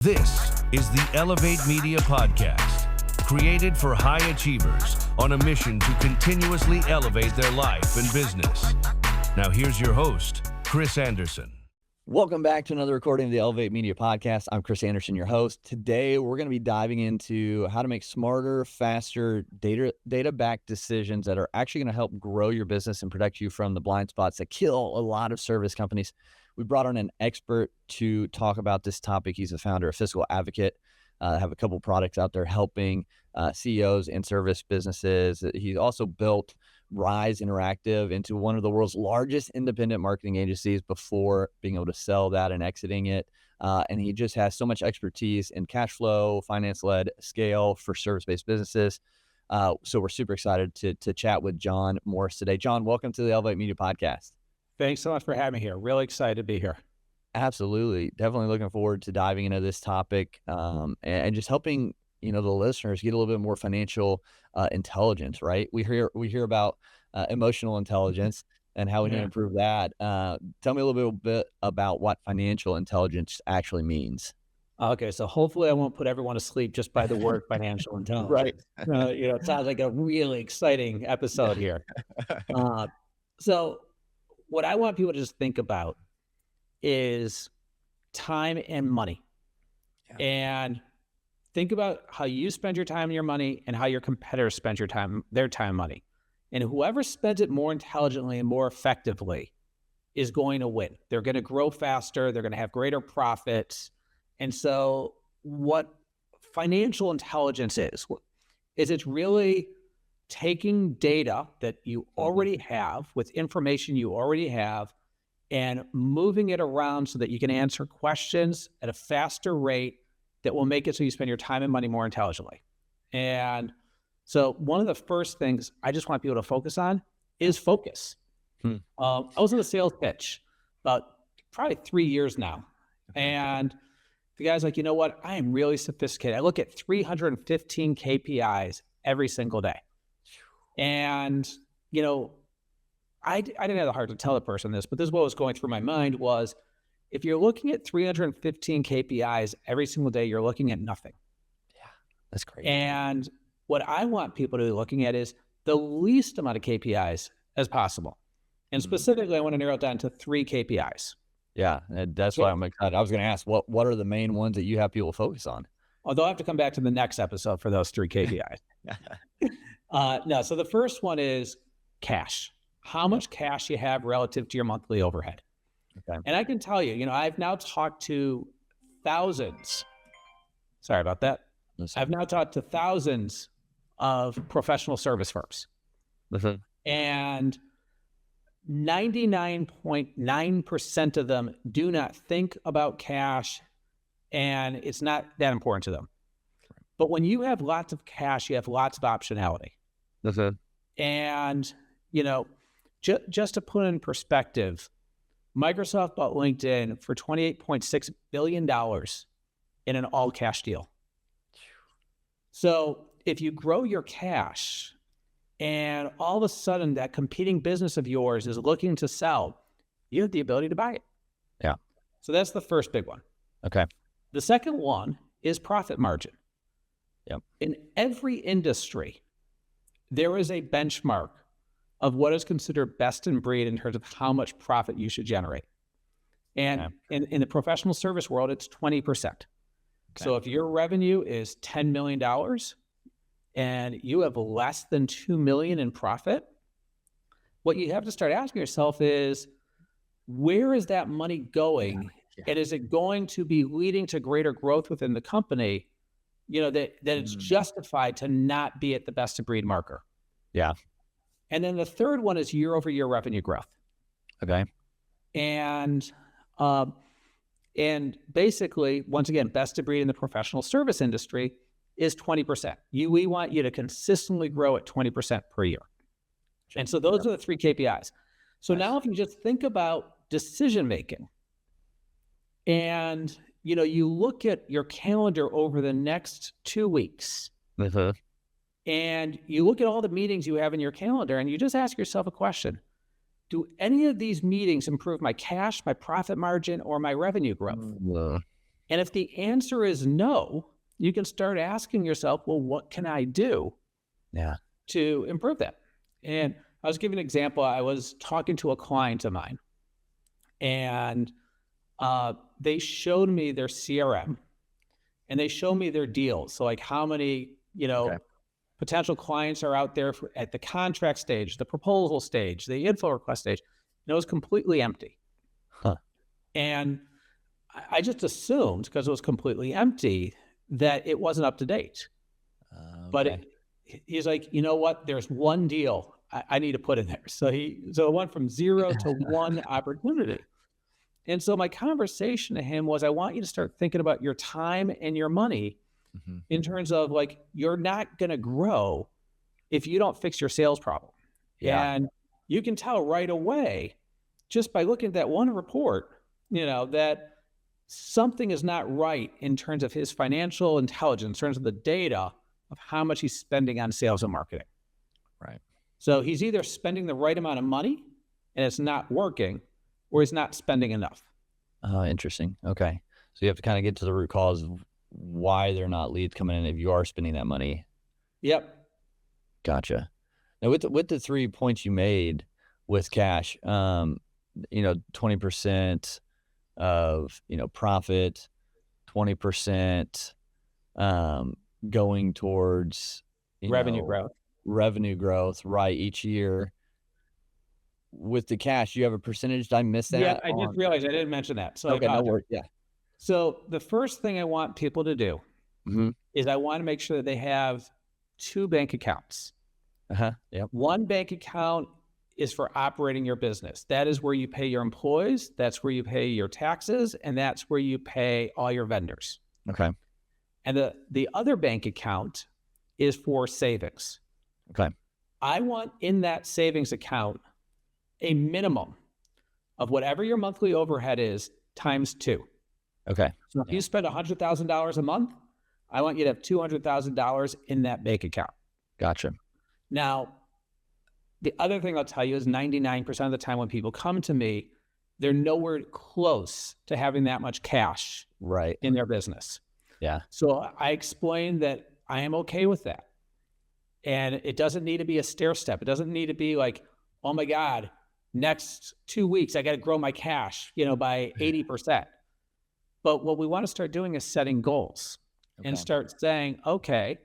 This is the Elevate Media Podcast, created for high achievers on a mission to continuously elevate their life and business. Now here's your host, Chris Anderson. Welcome back to another recording of the Elevate Media Podcast. I'm Chris Anderson, your host. Today, we're going to be diving into how to make smarter, faster, data-backed decisions that are actually going to help grow your business and protect you from the blind spots that kill a lot of service companies. We brought on an expert to talk about this topic. He's the founder of Fiscal Advocate. Have a couple products out there helping CEOs and service businesses. He's also built Rise Interactive into one of the world's largest independent marketing agencies before being able to sell that and exiting it. And he just has so much expertise in cash flow, finance-led scale for service-based businesses. So we're super excited to chat with John Morris today. John, welcome to the Elevate Media Podcast. Thanks so much for having me here. Really excited to be here. Absolutely. Definitely looking forward to diving into this topic and just helping, the listeners get a little bit more financial intelligence, right? We hear about emotional intelligence and how we need to improve that. Tell me a little bit about what financial intelligence actually means. Okay, so hopefully I won't put everyone to sleep just by the word financial intelligence. Right. It sounds like a really exciting episode here. So what I want people to just think about is time and money. Yeah. And think about how you spend your time and your money and how your competitors spend their time and money. And whoever spends it more intelligently and more effectively is going to win. They're going to grow faster. They're going to have greater profits. And so what financial intelligence is it's really taking data that you already have with information you already have and moving it around so that you can answer questions at a faster rate that will make it so you spend your time and money more intelligently. And so one of the first things I just want people to focus on is focus. I was in a sales pitch about probably 3 years now. And the guy's like, you know what? I am really sophisticated. I look at 315 KPIs every single day. And, I didn't have the heart to tell the person this, but this is what was going through my mind was, if you're looking at 315 KPIs every single day, you're looking at nothing. Yeah, that's great. And what I want people to be looking at is the least amount of KPIs as possible. And specifically, I want to narrow it down to 3 KPIs. Yeah, that's why I'm excited. I was going to ask, what are the main ones that you have people focus on? Oh, they'll have to come back to the next episode for those 3 KPIs. No, so the first one is cash. How much cash you have relative to your monthly overhead. Okay. And I can tell you, I've now talked to thousands. Sorry about that. I've now talked to thousands of professional service firms. And 99.9% of them do not think about cash, and it's not that important to them. But when you have lots of cash, you have lots of optionality. And, just to put in perspective, Microsoft bought LinkedIn for $28.6 billion in an all-cash deal. So if you grow your cash and all of a sudden that competing business of yours is looking to sell, you have the ability to buy it. Yeah. So that's the first big one. Okay. The second one is profit margin. Yep. In every industry, there is a benchmark of what is considered best in breed in terms of how much profit you should generate. And in the professional service world, it's 20%. Okay. So if your revenue is $10 million and you have less than $2 million in profit, what you have to start asking yourself is, where is that money going? Yeah. And is it going to be leading to greater growth within the company? That it's justified to not be at the best of breed marker. Yeah. And then the third one is year-over-year revenue growth. Okay. And basically, once again, best of breed in the professional service industry is 20%. We want you to consistently grow at 20% per year. And so those are the 3 KPIs. So now if you just think about decision-making and, you look at your calendar over the next 2 weeks and you look at all the meetings you have in your calendar and you just ask yourself a question. Do any of these meetings improve my cash, my profit margin, or my revenue growth? And if the answer is no, you can start asking yourself, well, what can I do to improve that? And I was giving an example. I was talking to a client of mine, and they showed me their CRM, and they showed me their deals. So like how many, potential clients are out there at the contract stage, the proposal stage, the info request stage. And it was completely empty. And I just assumed, because it was completely empty, that it wasn't up to date. But he's like, you know what? There's one deal I need to put in there. So it went from 0 to 1 opportunity. And so my conversation to him was, I want you to start thinking about your time and your money in terms of like, you're not going to grow if you don't fix your sales problem. And you can tell right away, just by looking at that one report, that something is not right in terms of his financial intelligence, in terms of the data of how much he's spending on sales and marketing. Right. So he's either spending the right amount of money and it's not working, or he's not spending enough. Oh, interesting. Okay. So you have to kind of get to the root cause of why they're not leads coming in if you are spending that money. Yep. Gotcha. Now with the 3 points you made with cash, 20% of, profit, 20% going towards revenue growth, right, each year. With the cash, you have a percentage? Did I miss that? Yeah, I just realized I didn't mention that. So okay, no worries. Yeah. So the first thing I want people to do is I want to make sure that they have 2 bank accounts. Yep. One bank account is for operating your business. That is where you pay your employees. That's where you pay your taxes. And that's where you pay all your vendors. Okay. And the other bank account is for savings. Okay. I want in that savings account a minimum of whatever your monthly overhead is times 2. Okay. So if you spend $100,000 a month, I want you to have $200,000 in that bank account. Gotcha. Now, the other thing I'll tell you is 99% of the time when people come to me, they're nowhere close to having that much cash in their business. Yeah. So I explained that I am okay with that. And it doesn't need to be a stair step. It doesn't need to be like, oh my God, next 2 weeks, I got to grow my cash, by 80%. But what we want to start doing is setting goals and start saying, okay,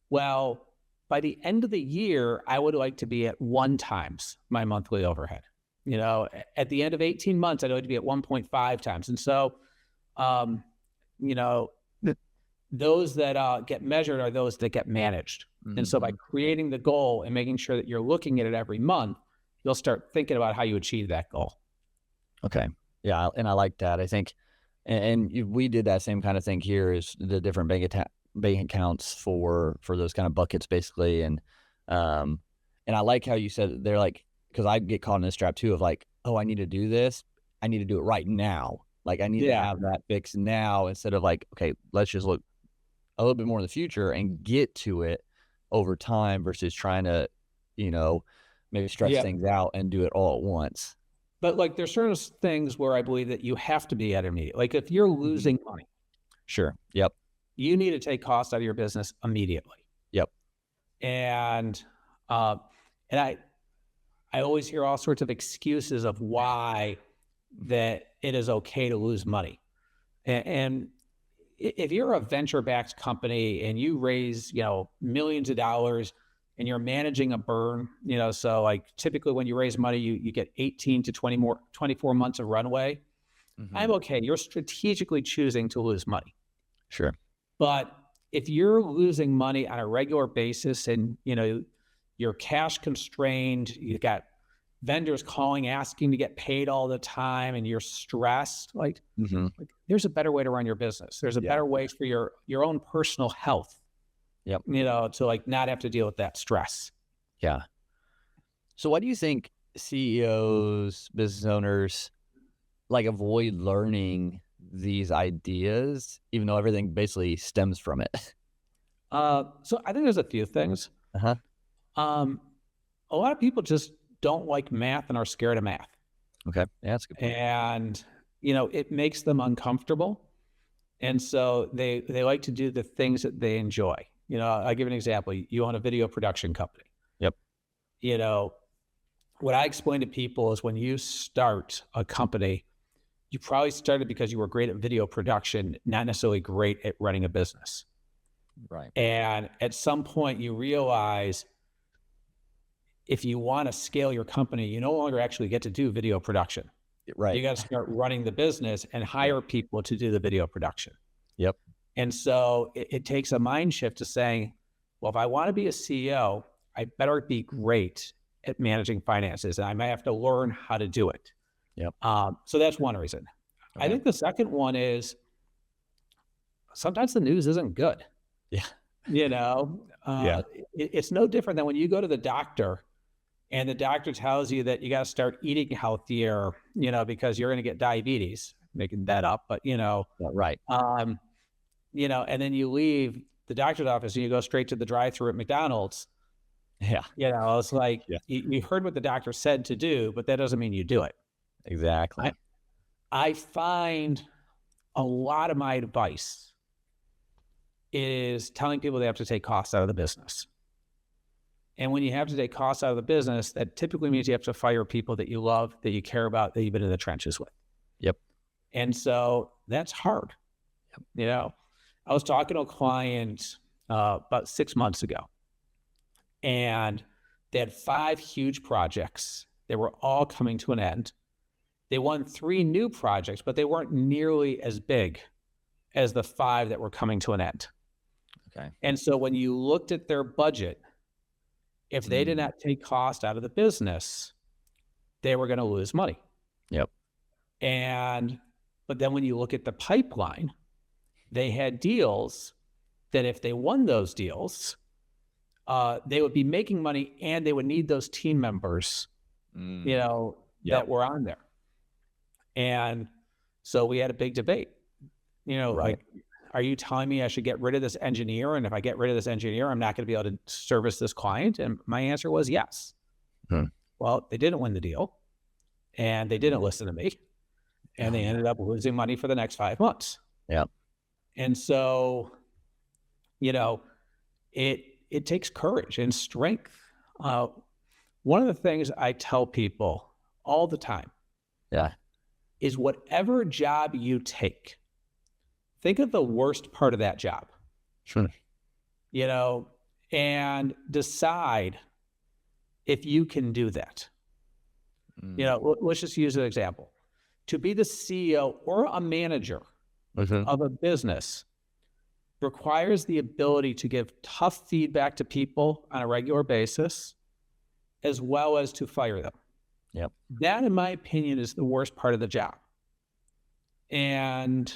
well, by the end of the year, I would like to be at 1 times my monthly overhead. At the end of 18 months, I'd like to be at 1.5 times. And so, those that get measured are those that get managed. And so by creating the goal and making sure that you're looking at it every month, you'll start thinking about how you achieve that goal. Okay. Yeah. And I like that. I think, and we did that same kind of thing here, is the different bank accounts for those kind of buckets basically. And I like how you said they're like, because I get caught in this trap too of like, oh, I need to do this. I need to do it right now. Like I need to have that fixed now, instead of like, okay, let's just look a little bit more in the future and get to it over time versus trying to, maybe stretch things out and do it all at once. But like there's certain things where I believe that you have to be at immediate. Like if you're losing money. Sure. Yep. You need to take costs out of your business immediately. Yep. And I always hear all sorts of excuses of why that it is okay to lose money. And if you're a venture-backed company and you raise, millions of dollars and you're managing a burn, so like typically when you raise money, you get 18 to 24 months of runway. I'm okay. You're strategically choosing to lose money. Sure. But if you're losing money on a regular basis and, you're cash constrained, you've got vendors calling, asking to get paid all the time, and you're stressed, like there's a better way to run your business. There's a better way for your own personal health, to like not have to deal with that stress. Yeah. So why do you think CEOs, business owners, like avoid learning these ideas, even though everything basically stems from it? So I think there's a few things. A lot of people just don't like math and are scared of math. Okay. Yeah, that's a good point. And, it makes them uncomfortable. And so they like to do the things that they enjoy. I'll give an example. You own a video production company. Yep. What I explain to people is when you start a company, you probably started because you were great at video production, not necessarily great at running a business. Right. And at some point you realize if you want to scale your company, you no longer actually get to do video production. Right. You got to start running the business and hire people to do the video production. Yep. And so it takes a mind shift to saying, well, if I want to be a CEO, I better be great at managing finances, and I might have to learn how to do it. Yep. So that's one reason. Okay. I think the second one is sometimes the news isn't good. Yeah. It's no different than when you go to the doctor and the doctor tells you that you got to start eating healthier, because you're going to get diabetes, making that up, but right. and then you leave the doctor's office and you go straight to the drive-thru at McDonald's. Yeah. It's like you heard what the doctor said to do, but that doesn't mean you do it. Exactly. I find a lot of my advice is telling people they have to take costs out of the business. And when you have to take costs out of the business, that typically means you have to fire people that you love, that you care about, that you've been in the trenches with. Yep. And so that's hard. Yep. I was talking to a client about 6 months ago, and they had 5 huge projects. They were all coming to an end. They won 3 new projects, but they weren't nearly as big as the 5 that were coming to an end. Okay. And so when you looked at their budget, if they did not take cost out of the business, they were going to lose money. Yep. But then when you look at the pipeline, they had deals that if they won those deals, they would be making money and they would need those team members, that were on there. And so we had a big debate, Right. like, are you telling me I should get rid of this engineer? And if I get rid of this engineer, I'm not going to be able to service this client. And my answer was yes. Well, they didn't win the deal and they didn't listen to me and they ended up losing money for the next 5 months. Yep. And so, it takes courage and strength. One of the things I tell people all the time is whatever job you take, think of the worst part of that job. Sure. And decide if you can do that. Let's just use an example. To be the CEO or a manager of a business requires the ability to give tough feedback to people on a regular basis, as well as to fire them. Yep. That, in my opinion, is the worst part of the job. And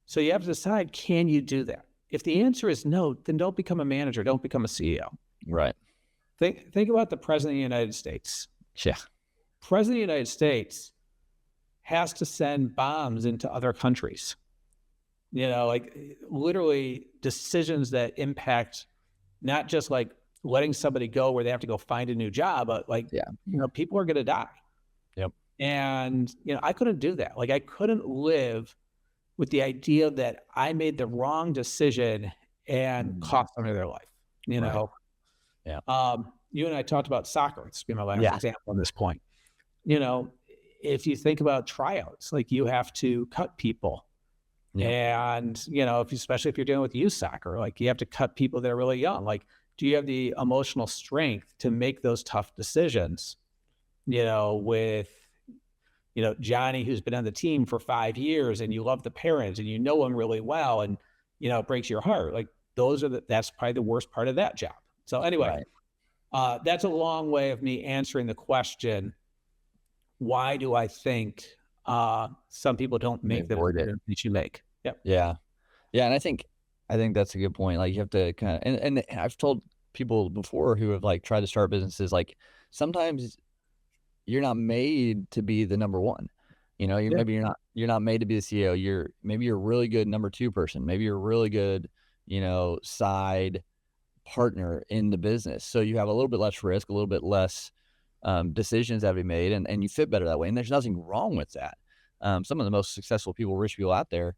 so you have to decide, can you do that? If the answer is no, then don't become a manager. Don't become a CEO. Right. Think about the President of the United States. Yeah. President of the United States has to send bombs into other countries. Like literally decisions that impact not just like letting somebody go where they have to go find a new job, but people are going to die. Yep. And, I couldn't do that. Like I couldn't live with the idea that I made the wrong decision and cost them their life, Right. Yeah. You and I talked about soccer. It's my last example on this point. If you think about tryouts, like you have to cut people. Yeah. And, especially if you're dealing with youth soccer, like you have to cut people that are really young. Like, do you have the emotional strength to make those tough decisions, with, Johnny, who's been on the team for 5 years and you love the parents and you know him really well and, it breaks your heart. Like that's probably the worst part of that job. So anyway, that's a long way of me answering the question, why do I think some people don't make the decisions that you make? Yep. Yeah. Yeah. And I think that's a good point. Like you have to kind of, and I've told people before who have like tried to start businesses, like sometimes you're not made to be the number one, maybe you're not made to be the CEO. Maybe you're a really good number 2 person. Maybe you're a really good, side partner in the business. So you have a little bit less risk, a little bit less decisions that have to be made, and you fit better that way. And there's nothing wrong with that. Some of the most successful people, rich people out there,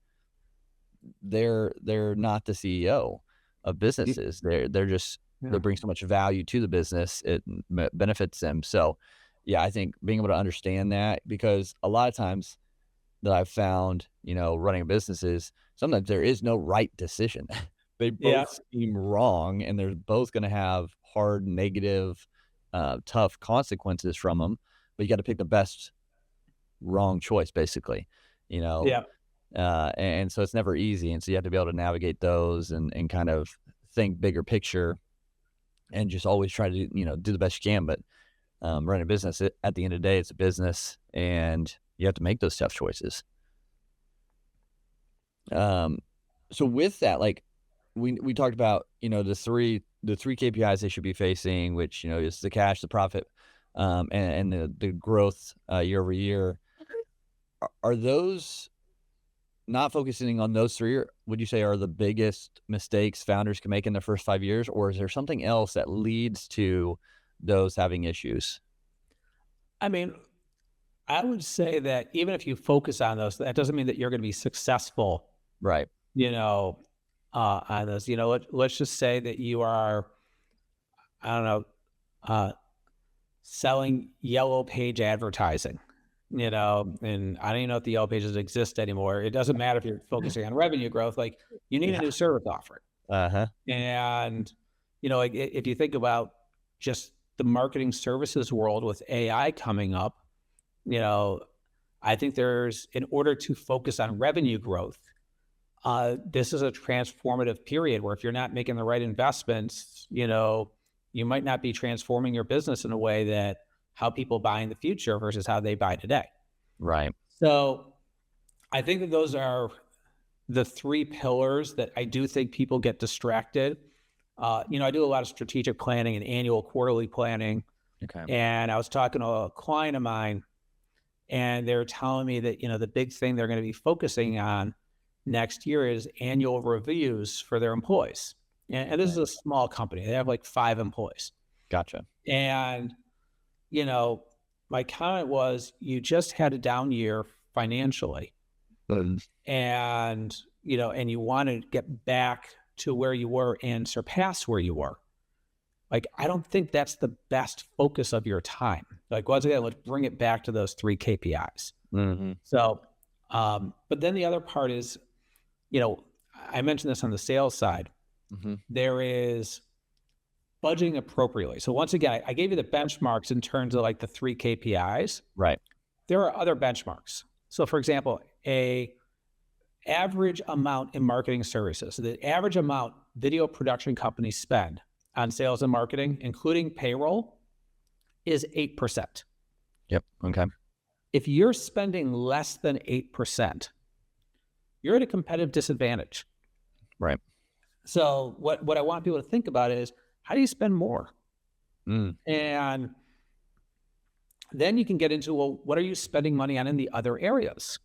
they're not the CEO of businesses. They're just they bring so much value to the business, it benefits them. So yeah, I think being able to understand that, because a lot of times that I've found, running businesses, sometimes there is no right decision. They Yeah. both seem wrong, and they're both going to have hard, negative, tough consequences from them. But you got to pick the best wrong choice, basically. You know, Yeah. and so it's never easy, and so you have to be able to navigate those and kind of think bigger picture, and just always try to do the best you can. But running a business, at the end of the day, it's a business, and you have to make those tough choices. So with that, like we talked about, the three KPIs they should be facing, which is the cash, the profit, and the growth year over year. Are those not focusing on those three? Would you say are the biggest mistakes founders can make in their first 5 years, or is there something else that leads to those having issues? I mean, I would say that even if you focus on those, that doesn't mean that you're going to be successful, Right. on those. Let's just say that you are, I don't know, selling yellow page advertising, and I don't even know if the yellow pages exist anymore. It doesn't matter if you're focusing on revenue growth, like you need a new service offering. Uh-huh. And, like if you think about just the marketing services world with AI coming up, I think in order to focus on revenue growth, this is a transformative period where if you're not making the right investments, you might not be transforming your business in a way that how people buy in the future versus how they buy today. Right. So I think that those are the three pillars that I do think people get distracted. I do a lot of strategic planning and annual, quarterly planning. Okay. And I was talking to a client of mine, and they were telling me that, the big thing they're going to be focusing on next year is annual reviews for their employees. And this is a small company. They have like 5 employees. Gotcha. And, my comment was, you just had a down year financially. And, and you want to get back to where you were and surpass where you were. Like, I don't think that's the best focus of your time. Like, once again, let's bring it back to those 3 KPIs. Mm-hmm. So, but then the other part is, I mentioned this on the sales side. Mm-hmm. There is budgeting appropriately. So once again, I gave you the benchmarks in terms of like the 3 KPIs. Right. There are other benchmarks. So for example, a average amount in marketing services, the average amount video production companies spend on sales and marketing, including payroll, is 8%. Yep. Okay. If you're spending less than 8%, you're at a competitive disadvantage. Right. So what I want people to think about is, how do you spend more? And then you can get into, well, what are you spending money on in the other areas?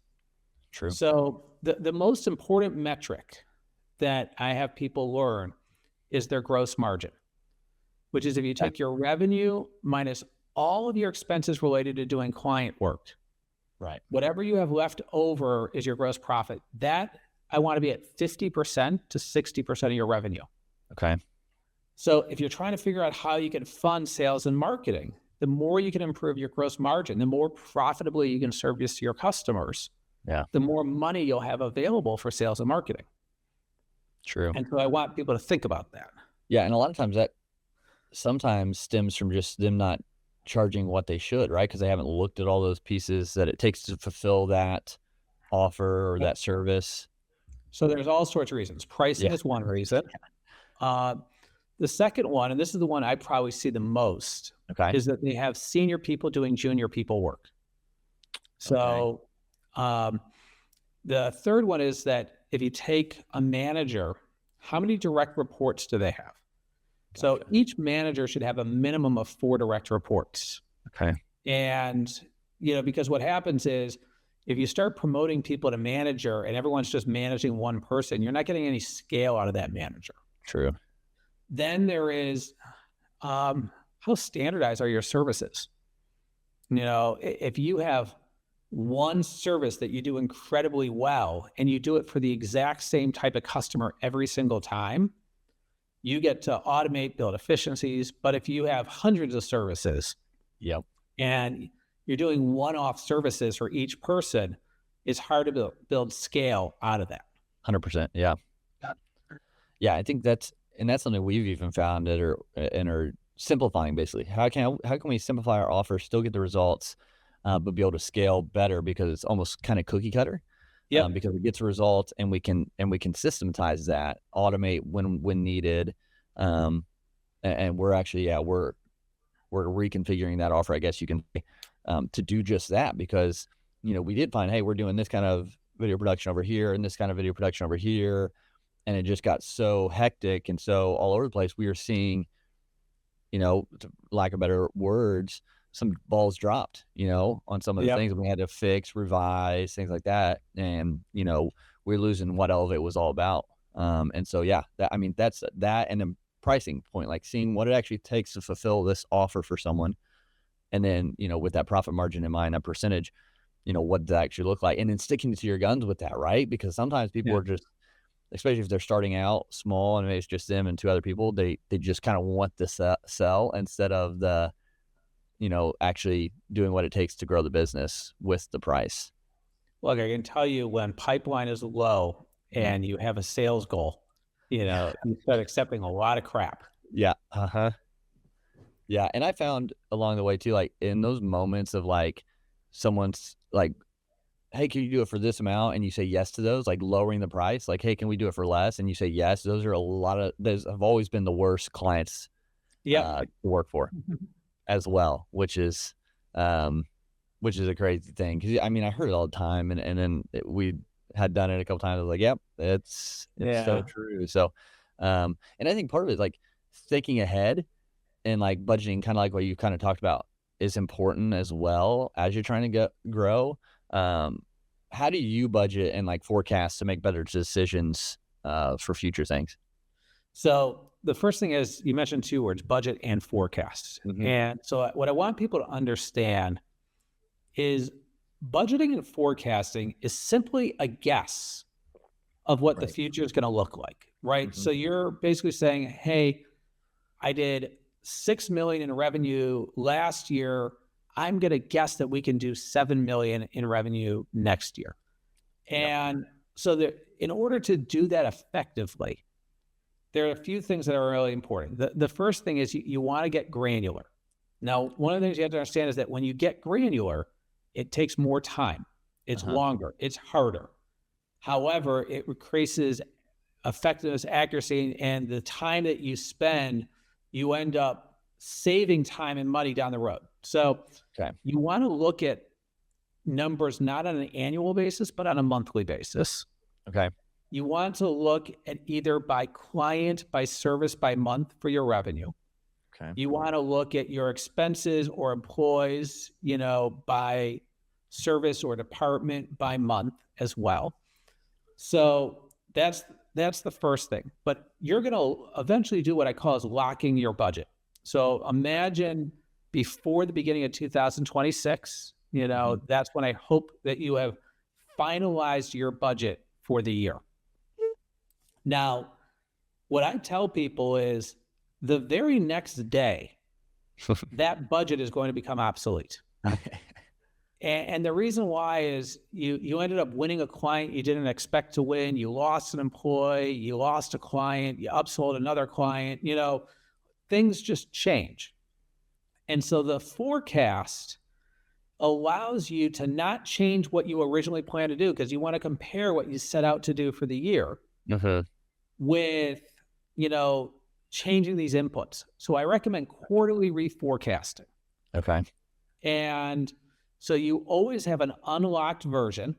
True. So the most important metric that I have people learn is their gross margin, which is if you take your revenue minus all of your expenses related to doing client work, right, whatever you have left over is your gross profit. That I want to be at 50% to 60% of your revenue. Okay. So if you're trying to figure out how you can fund sales and marketing, the more you can improve your gross margin, the more profitably you can service your customers, the more money you'll have available for sales and marketing. True. And so I want people to think about that. Yeah. And a lot of times that sometimes stems from just them not charging what they should, right? Because they haven't looked at all those pieces that it takes to fulfill that offer or that service. So there's all sorts of reasons. Pricing is one reason. The second one, and this is the one I probably see the most, is that they have senior people doing junior people work. So the third one is that if you take a manager, how many direct reports do they have? Gotcha. So each manager should have a minimum of 4 direct reports. Okay. And, because what happens is if you start promoting people to manager and everyone's just managing one person, you're not getting any scale out of that manager. True. Then there is how standardized are your services? If you have one service that you do incredibly well and you do it for the exact same type of customer every single time, you get to automate, build efficiencies. But if you have hundreds of services Yep. and you're doing one-off services for each person, it's hard to build scale out of that. 100%. Yeah. Yeah. I think that's something we've even found and are simplifying basically. How can we simplify our offer, still get the results, but be able to scale better because it's almost kind of cookie cutter. Yep. Because it gets results and we can systematize that, automate when needed. And we're actually, we're reconfiguring that offer, I guess you can say, to do just that, because, we did find, hey, we're doing this kind of video production over here and this kind of video production over here. And it just got so hectic and so all over the place. We were seeing, to lack of better words, some balls dropped, on some of the things that we had to fix, revise, things like that. And, we're losing what Elevate was all about. And so, that's that. And then pricing point, like seeing what it actually takes to fulfill this offer for someone. And then, with that profit margin in mind, that percentage, what does that actually look like? And then sticking to your guns with that, right? Because sometimes people are just, especially if they're starting out small and maybe it's just them and two other people, they just kind of want to sell instead of the, actually doing what it takes to grow the business with the price. Look, I can tell you when pipeline is low and you have a sales goal, you start accepting a lot of crap. Yeah. Yeah. And I found along the way too, like in those moments of like someone's like, hey, can you do it for this amount? And you say yes to those, like lowering the price, like, hey, can we do it for less? And you say yes. Those have always been the worst clients to work for as well, which is a crazy thing. Cause I heard it all the time and then we had done it a couple times. I was like, yep, it's so true. So, and I think part of it is like thinking ahead and like budgeting, kind of like what you kind of talked about, is important as well as you're trying to grow. How do you budget and like forecast to make better decisions for future things? So the first thing is, you mentioned two words, budget and forecast. Mm-hmm. And so what I want people to understand is budgeting and forecasting is simply a guess of what the future is going to look like, right? Mm-hmm. So you're basically saying, hey, I did 6 million in revenue last year. I'm going to guess that we can do 7 million in revenue next year. And so in order to do that effectively, there are a few things that are really important. The first thing is you want to get granular. Now, one of the things you have to understand is that when you get granular, it takes more time. It's longer. It's harder. However, it increases effectiveness, accuracy, and the time that you spend, you end up saving time and money down the road. So you want to look at numbers not on an annual basis, but on a monthly basis. Okay. You want to look at either by client, by service, by month for your revenue. Okay. You want to look at your expenses or employees, by service or department by month as well. So that's the first thing. But you're going to eventually do what I call is locking your budget. So imagine before the beginning of 2026, that's when I hope that you have finalized your budget for the year. Now, what I tell people is the very next day, that budget is going to become obsolete. And the reason why is you ended up winning a client you didn't expect to win. You lost an employee, you lost a client, you upsold another client, things just change. And so the forecast allows you to not change what you originally planned to do, because you want to compare what you set out to do for the year with, changing these inputs. So I recommend quarterly reforecasting. Okay. And so you always have an unlocked version.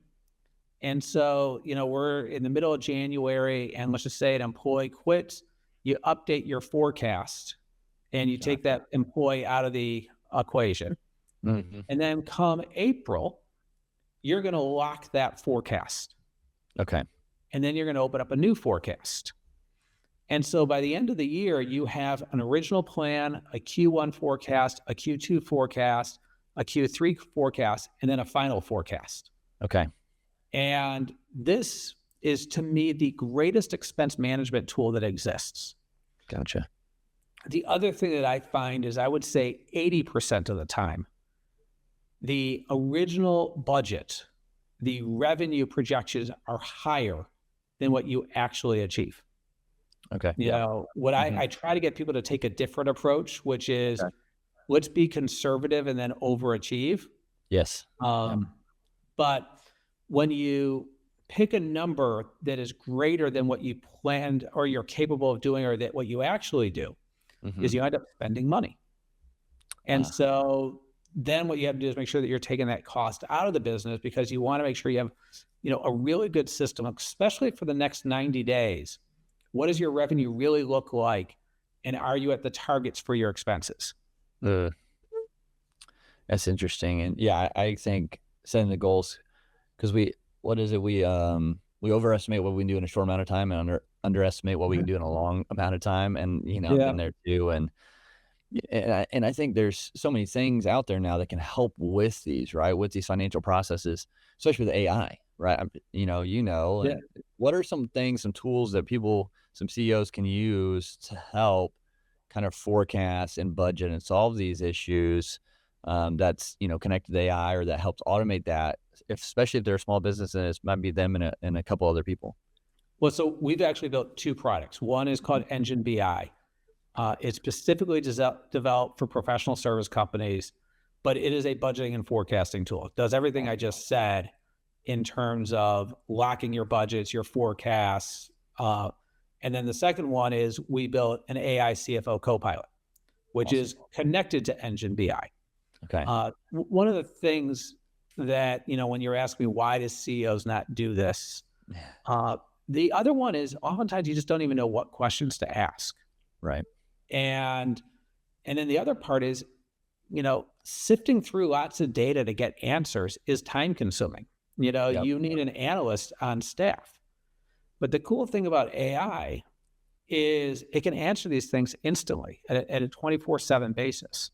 And so, we're in the middle of January and let's just say an employee quits, you update your forecast and you take that employee out of the equation. Mm-hmm. And then come April, you're going to lock that forecast. Okay. And then you're going to open up a new forecast. And so by the end of the year, you have an original plan, a Q1 forecast, a Q2 forecast, a Q3 forecast, and then a final forecast. Okay. And this is, to me, the greatest expense management tool that exists. Gotcha. The other thing that I find is, I would say 80% of the time, the original budget, the revenue projections are higher than what you actually achieve. Okay. You know, what I try to get people to take a different approach, which is, let's be conservative and then overachieve. Yes. But when you pick a number that is greater than what you planned or you're capable of doing, or that what you actually do, is you end up spending money. And so then what you have to do is make sure that you're taking that cost out of the business, because you want to make sure you have, you know, a really good system, especially for the next 90 days. What does your revenue really look like? And are you at the targets for your expenses? That's interesting. And yeah, I think setting the goals, because we overestimate what we can do in a short amount of time, and underestimate what we can do in a long amount of time. And, you know, I've been there too. And I think there's so many things out there now that can help with these, right? With these financial processes, especially with AI, right? And what are some things, some tools that some CEOs can use to help kind of forecast and budget and solve these issues, that's, you know, connected to AI, or that helps automate that, especially if they're a small business and it might be them and a couple other people? Well, so we've actually built two products. One is called Engine BI. It's specifically developed for professional service companies, but it is a budgeting and forecasting tool. It does everything I just said in terms of locking your budgets, your forecasts. And then the second one is, we built an AI CFO Copilot, which is connected to Engine BI. Okay. One of the things that, you know, when you're asking me, why does CEOs not do this? The other one is, oftentimes you just don't even know what questions to ask. Right. And then the other part is, you know, sifting through lots of data to get answers is time consuming. You know, you need an analyst on staff. But the cool thing about AI is it can answer these things instantly at a 24/7 basis.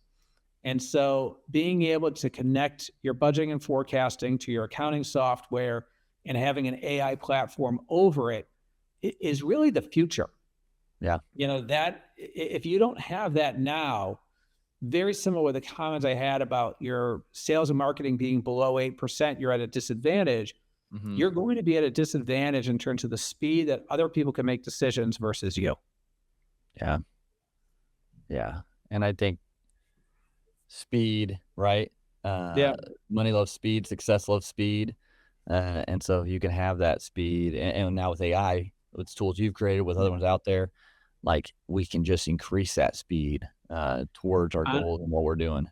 And so being able to connect your budgeting and forecasting to your accounting software and having an AI platform over it is really the future. Yeah. You know, that if you don't have that now, very similar with the comments I had about your sales and marketing being below 8%, you're at a disadvantage. You're going to be at a disadvantage in terms of the speed that other people can make decisions versus you. Yeah. Yeah. And I think speed, right? Money loves speed, success loves speed. And so you can have that speed. And now with AI, with tools you've created, with other ones out there, like, we can just increase that speed towards our goals and what we're doing.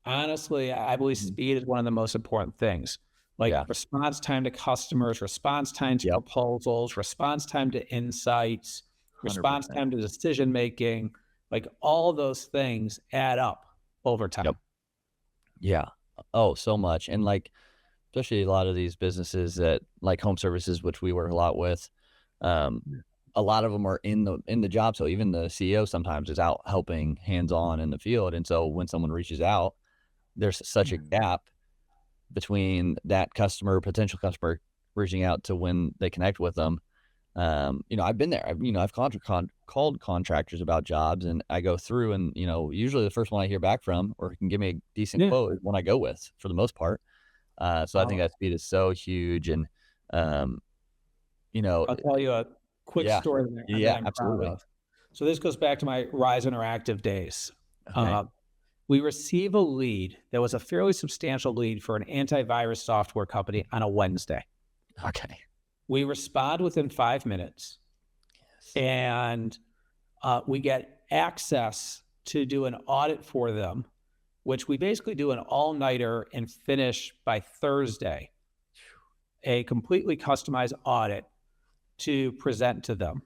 Honestly, I believe speed is one of the most important things. Like response time to customers, response time to proposals, response time to insights, response 100%. time to decision making. Like, all those things add up over time. Yeah. Oh, so much. And like, especially a lot of these businesses that, like home services, which we work a lot with, a lot of them are in the job. So even the CEO sometimes is out helping hands-on in the field. And so when someone reaches out, there's such a gap between that potential customer reaching out to when they connect with them. You know, I've been there. I've called contractors about jobs, and I go through, and, you know, usually the first one I hear back from, or can give me a decent quote, is one I go with for the most part. So I think that speed is so huge. And, you know, I'll tell you a quick story that I'm absolutely. proud of. So this goes back to my Rise Interactive days. Okay. We receive a lead that was a fairly substantial lead for an antivirus software company on a Wednesday. Okay. We respond within 5 minutes, and we get access to do an audit for them, which we basically do an all-nighter and finish by Thursday, a completely customized audit to present to them.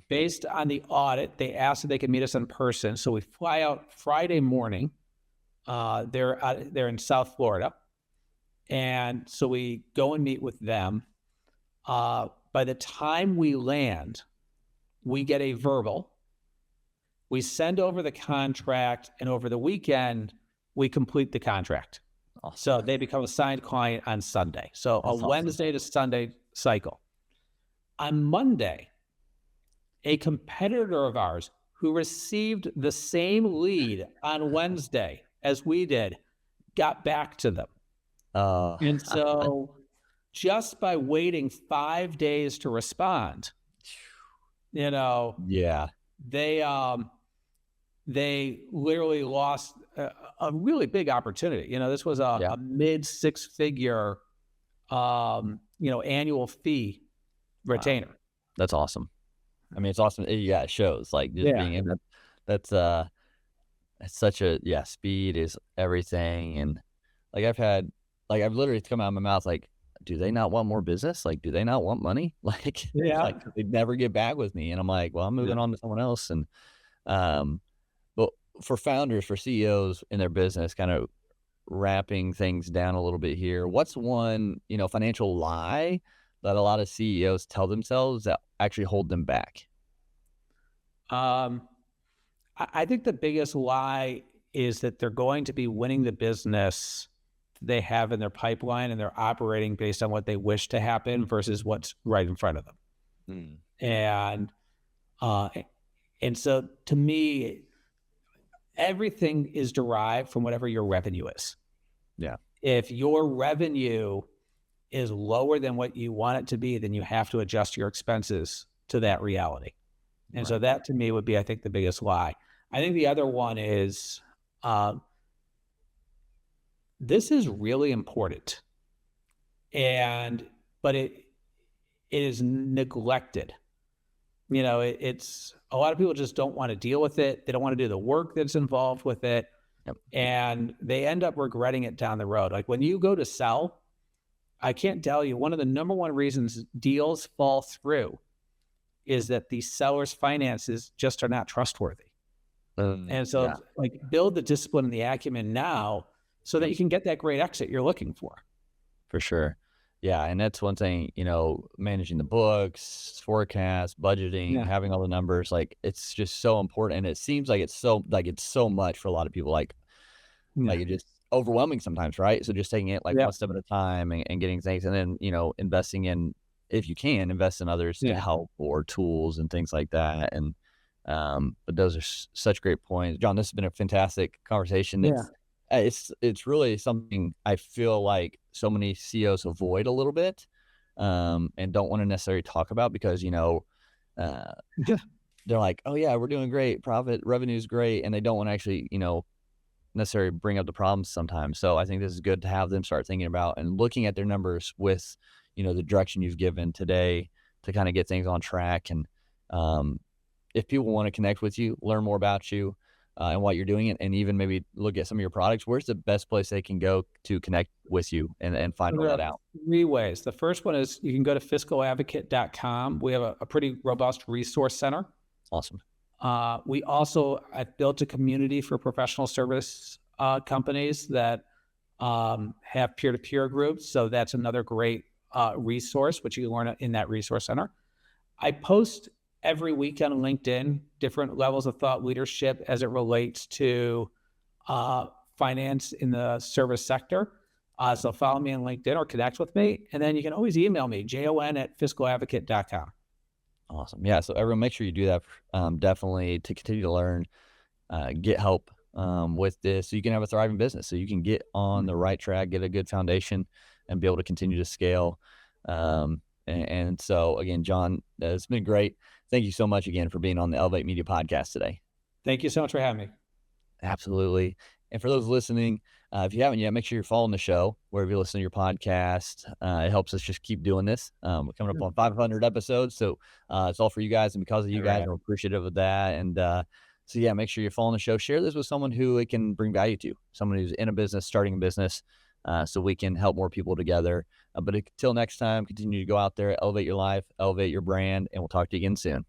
Based on the audit, they asked if they could meet us in person. So we fly out Friday morning. They're in South Florida. And so we go and meet with them. By the time we land, we get a verbal. We send over the contract, and over the weekend, we complete the contract. Awesome. So they become a signed client on Sunday. So That's a awesome. Wednesday to Sunday cycle. On Monday, a competitor of ours who received the same lead on Wednesday as we did got back to them. And so just by waiting 5 days to respond, yeah, they literally lost a really big opportunity. This was a mid 6-figure, annual fee retainer. Wow. That's awesome. I mean, it's awesome. Yeah, it shows like just being in that. That's it's such a speed is everything. And like I've literally come out of my mouth like, do they not want more business? Like, do they not want money? Like, like they never get back with me. And I'm like, well, I'm moving on to someone else. And but for founders, for CEOs in their business, kind of wrapping things down a little bit here, what's one financial lie that a lot of CEOs tell themselves that actually hold them back? I think the biggest lie is that they're going to be winning the business they have in their pipeline, and they're operating based on what they wish to happen versus what's right in front of them. And so to me, everything is derived from whatever your revenue is. Yeah. If your revenue is lower than what you want it to be, then you have to adjust your expenses to that reality. And so that to me would be, I think, the biggest lie. I think the other one is, this is really important, but it is neglected. It's a lot of people just don't want to deal with it. They don't want to do the work that's involved with it. And they end up regretting it down the road. Like when you go to sell, I can't tell you, one of the number one reasons deals fall through is that the seller's finances just are not trustworthy. And so like build the discipline and the acumen now so that you can get that great exit you're looking for. For sure. Yeah. And that's one thing, managing the books, forecast, budgeting, having all the numbers, like it's just so important. And it seems like it's so much for a lot of people, like it's just overwhelming sometimes, right? So just taking it like one step at a time and getting things, and then, investing in, if you can, invest in others to help, or tools and things like that. And, but those are such great points. John, this has been a fantastic conversation. It's really something I feel like so many CEOs avoid a little bit, and don't want to necessarily talk about because, they're like, oh yeah, we're doing great. Profit, revenue is great. And they don't want to actually, necessarily bring up the problems sometimes. So I think this is good to have them start thinking about and looking at their numbers with, the direction you've given today to kind of get things on track. And, if people want to connect with you, learn more about you, and what you're doing, and even maybe look at some of your products, where's the best place they can go to connect with you and find all that out? 3 ways. The first one is you can go to fiscaladvocate.com. We have a pretty robust resource center. Awesome. We also built a community for professional service companies that have peer-to-peer groups. So that's another great resource, which you can learn in that resource center. I post every week on LinkedIn, different levels of thought leadership as it relates to finance in the service sector. So follow me on LinkedIn or connect with me. And then you can always email me, jon@fiscaladvocate.com. Awesome. Yeah. So everyone, make sure you do that definitely to continue to learn, get help with this so you can have a thriving business, so you can get on the right track, get a good foundation, and be able to continue to scale. And so again, John, it's been great. Thank you so much again for being on the Elevate Media podcast today. Thank you so much for having me. Absolutely. And for those listening, if you haven't yet, make sure you're following the show wherever you listen to your podcast. It helps us just keep doing this. We're coming up on 500 episodes. So it's all for you guys. And because of you guys, we're appreciative of that. And so yeah, make sure you're following the show. Share this with someone who it can bring value to, someone who's in a business, starting a business, so we can help more people together. But until next time, continue to go out there, elevate your life, elevate your brand, and we'll talk to you again soon.